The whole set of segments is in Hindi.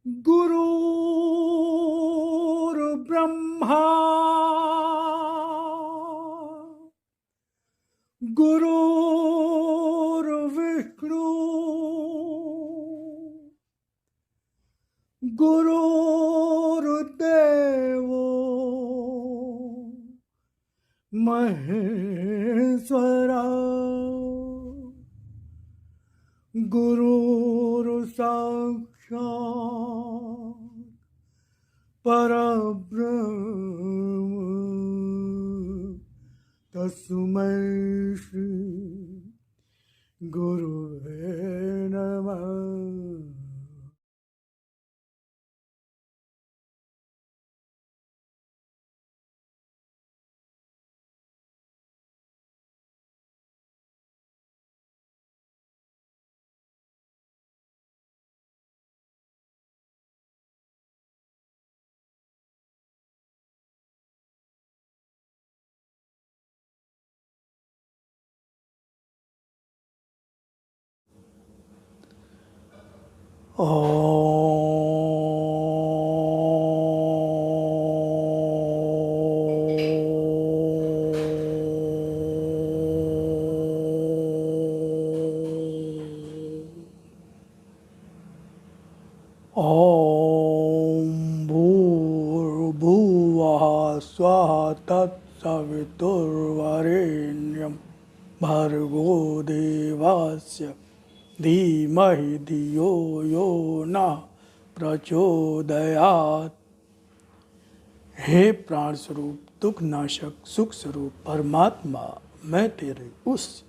गुरुर्ब्रह्मा गुरुर्विष्णु गुरुर्देवो महेश्वरा गुरुर्साक्षात् परब्रह्म तस्मै श्री गुरुवे नमः। ॐ भूर्भुवः स्वः तत्सवितुर्वरेण्यं भर्गो देवस्य धीमहि धियो यो नः प्रचोदयात्। हे प्राण स्वरूप, दुख नाशक, सुख स्वरूप परमात्मा, मैं तेरे उस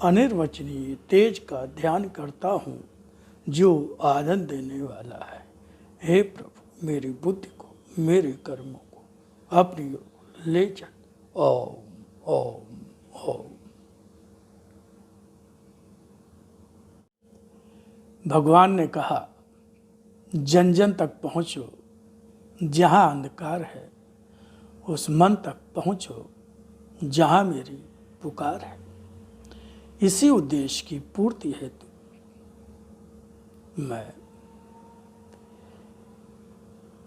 अनिर्वचनीय तेज का ध्यान करता हूँ जो आनंद देने वाला है। हे प्रभु, मेरी बुद्धि को, मेरे कर्मों को अपनी ओर ले चल। ओम ओम ओम। भगवान ने कहा, जन जन तक पहुँचो, जहाँ अंधकार है उस मन तक पहुँचो जहाँ मेरी पुकार है। इसी उद्देश्य की पूर्ति हेतु मैं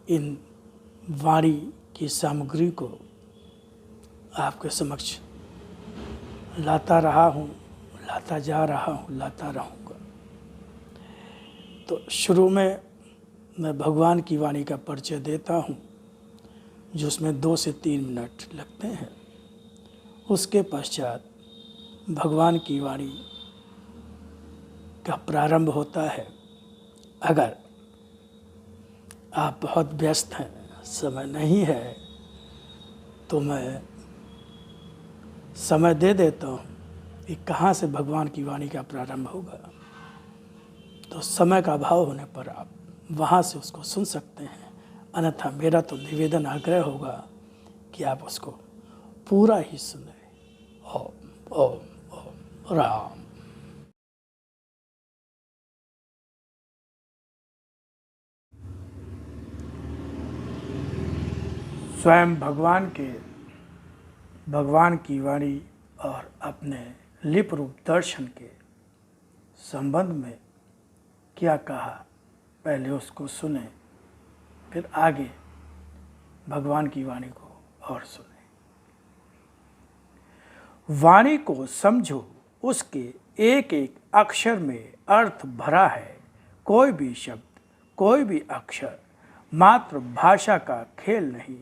इन वाणी की सामग्री को आपके समक्ष लाता रहा हूँ, लाता जा रहा हूँ, लाता रहूँगा। तो शुरू में मैं भगवान की वाणी का परिचय देता हूँ, जिसमें 2 से 3 मिनट लगते हैं। उसके पश्चात भगवान की वाणी का प्रारंभ होता है। अगर आप बहुत व्यस्त हैं, समय नहीं है, तो मैं समय दे देता हूँ कि कहाँ से भगवान की वाणी का प्रारंभ होगा। तो समय का अभाव होने पर आप वहाँ से उसको सुन सकते हैं, अन्यथा मेरा तो निवेदन आग्रह होगा कि आप उसको पूरा ही सुने। ओम ओम ओम राम। स्वयं भगवान की वाणी और अपने लिप रूप दर्शन के संबंध में क्या कहा, पहले उसको सुने, फिर आगे भगवान की वाणी को और सुने। वाणी को समझो, उसके एक एक अक्षर में अर्थ भरा है। कोई भी शब्द, कोई भी अक्षर मात्र भाषा का खेल नहीं,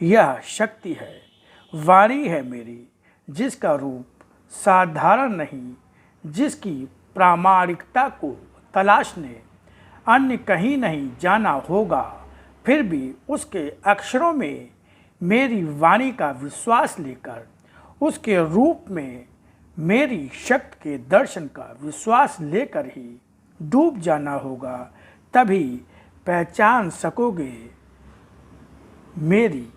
यह शक्ति है। वाणी है मेरी, जिसका रूप साधारण नहीं, जिसकी प्रामाणिकता को तलाशने अन्य कहीं नहीं जाना होगा, फिर भी उसके अक्षरों में मेरी वाणी का विश्वास लेकर, उसके रूप में मेरी शक्ति के दर्शन का विश्वास लेकर ही डूब जाना होगा। तभी पहचान सकोगे मेरी,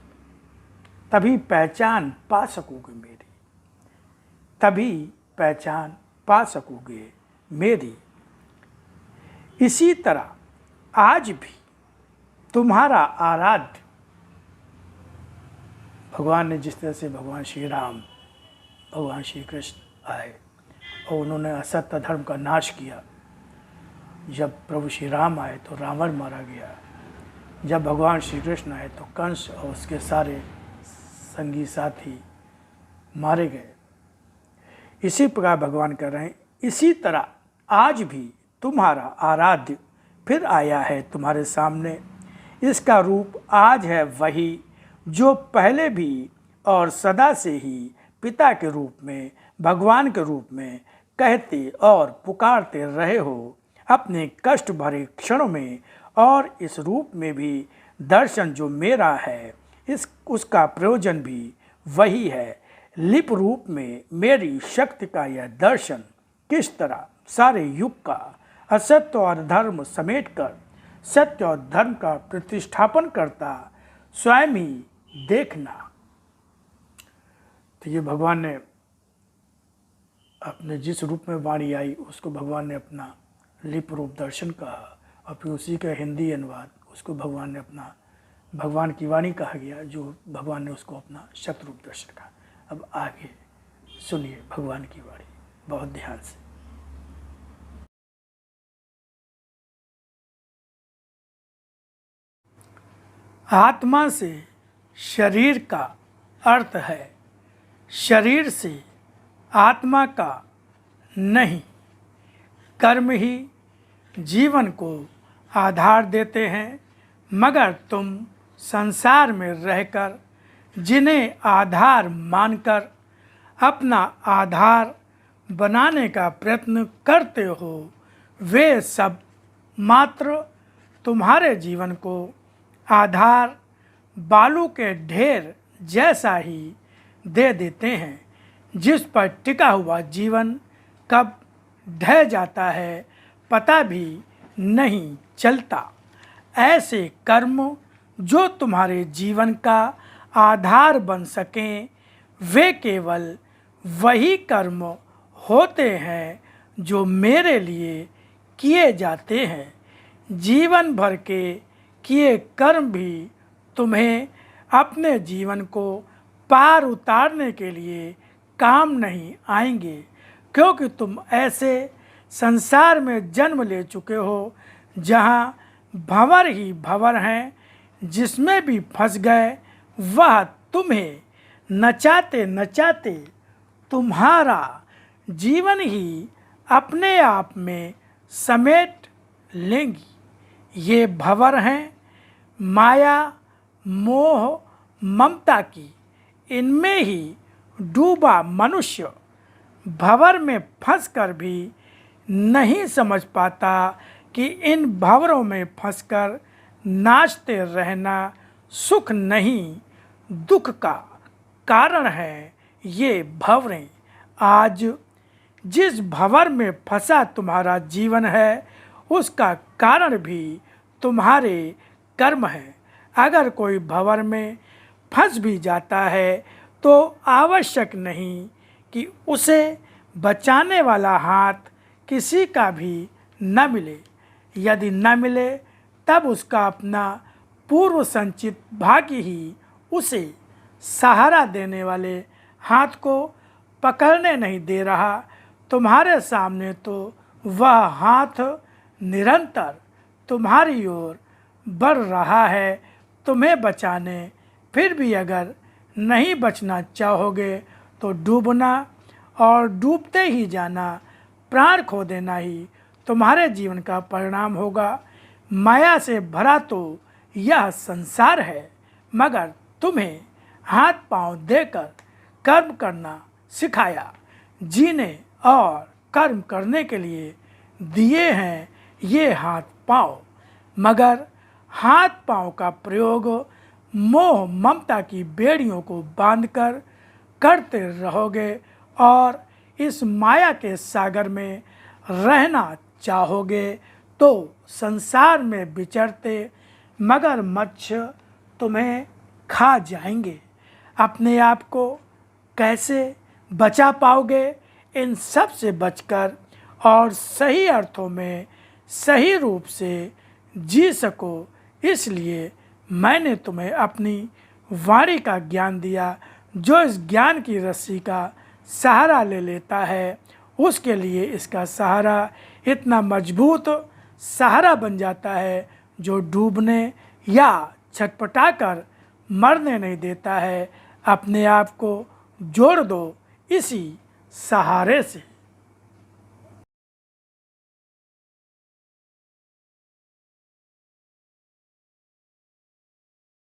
तभी पहचान पा सकोगे मेरी, तभी पहचान पा सकोगे मेरी। इसी तरह आज भी तुम्हारा आराध्य भगवान ने, जिस तरह से भगवान श्री राम, भगवान श्री कृष्ण आए और उन्होंने असत्य धर्म का नाश किया, जब प्रभु श्री राम आए तो रावण मारा गया, जब भगवान श्री कृष्ण आए तो कंस और उसके सारे संगी साथी मारे गए। इसी प्रकार भगवान कह रहे हैं, इसी तरह आज भी तुम्हारा आराध्य फिर आया है तुम्हारे सामने। इसका रूप आज है वही जो पहले भी और सदा से ही पिता के रूप में, भगवान के रूप में कहते और पुकारते रहे हो अपने कष्ट भरे क्षणों में। और इस रूप में भी दर्शन जो मेरा है उसका प्रयोजन भी वही है। लिप रूप में मेरी शक्ति का यह दर्शन किस तरह सारे युग का असत्य और धर्म समेटकर सत्य और धर्म का प्रतिष्ठापन करता स्वयं ही देखना। तो ये भगवान ने अपने जिस रूप में वाणी आई उसको भगवान ने अपना लिप रूप दर्शन कहा, और फिर उसी का हिंदी अनुवाद उसको भगवान ने अपना भगवान की वाणी कहा गया, जो भगवान ने उसको अपना शत रूप दर्शन कहा। अब आगे सुनिए भगवान की वाणी बहुत ध्यान से। आत्मा से शरीर का अर्थ है, शरीर से आत्मा का नहीं। कर्म ही जीवन को आधार देते हैं, मगर तुम संसार में रहकर जिन्हें आधार मानकर अपना आधार बनाने का प्रयत्न करते हो, वे सब मात्र तुम्हारे जीवन को आधार बालू के ढेर जैसा ही दे देते हैं, जिस पर टिका हुआ जीवन कब ढह जाता है पता भी नहीं चलता। ऐसे कर्म जो तुम्हारे जीवन का आधार बन सकें, वे केवल वही कर्म होते हैं जो मेरे लिए किए जाते हैं। जीवन भर के किए कर्म भी तुम्हें अपने जीवन को पार उतारने के लिए काम नहीं आएंगे, क्योंकि तुम ऐसे संसार में जन्म ले चुके हो जहाँ भंवर ही भंवर हैं। जिसमें भी फंस गए वह तुम्हें नचाते नचाते तुम्हारा जीवन ही अपने आप में समेट लेंगी। ये भंवर हैं माया मोह ममता की, इनमें ही डूबा मनुष्य भंवर में फंसकर भी नहीं समझ पाता कि इन भंवरों में फंसकर नाचते रहना सुख नहीं दुख का कारण है। ये भंवरें आज जिस भंवर में फंसा तुम्हारा जीवन है उसका कारण भी तुम्हारे कर्म है। अगर कोई भंवर में फंस भी जाता है तो आवश्यक नहीं कि उसे बचाने वाला हाथ किसी का भी न मिले। यदि न मिले तब उसका अपना पूर्व संचित भाग्य ही उसे सहारा देने वाले हाथ को पकड़ने नहीं दे रहा। तुम्हारे सामने तो वह हाथ निरंतर तुम्हारी ओर बढ़ रहा है तुम्हें बचाने। फिर भी अगर नहीं बचना चाहोगे तो डूबना और डूबते ही जाना, प्राण खो देना ही तुम्हारे जीवन का परिणाम होगा। माया से भरा तो यह संसार है, मगर तुम्हें हाथ पांव देकर कर्म करना सिखाया। जीने और कर्म करने के लिए दिए हैं ये हाथ पांव, मगर हाथ पांव का प्रयोग मोह ममता की बेड़ियों को बांधकर करते रहोगे और इस माया के सागर में रहना चाहोगे तो संसार में विचरते मगरमच्छ तुम्हें खा जाएंगे। अपने आप को कैसे बचा पाओगे? इन सब से बचकर और सही अर्थों में सही रूप से जी सको, इसलिए मैंने तुम्हें अपनी वाणी का ज्ञान दिया। जो इस ज्ञान की रस्सी का सहारा ले लेता है उसके लिए इसका सहारा इतना मजबूत सहारा बन जाता है, जो डूबने या छटपटाकर मरने नहीं देता है। अपने आप को जोड़ दो इसी सहारे से।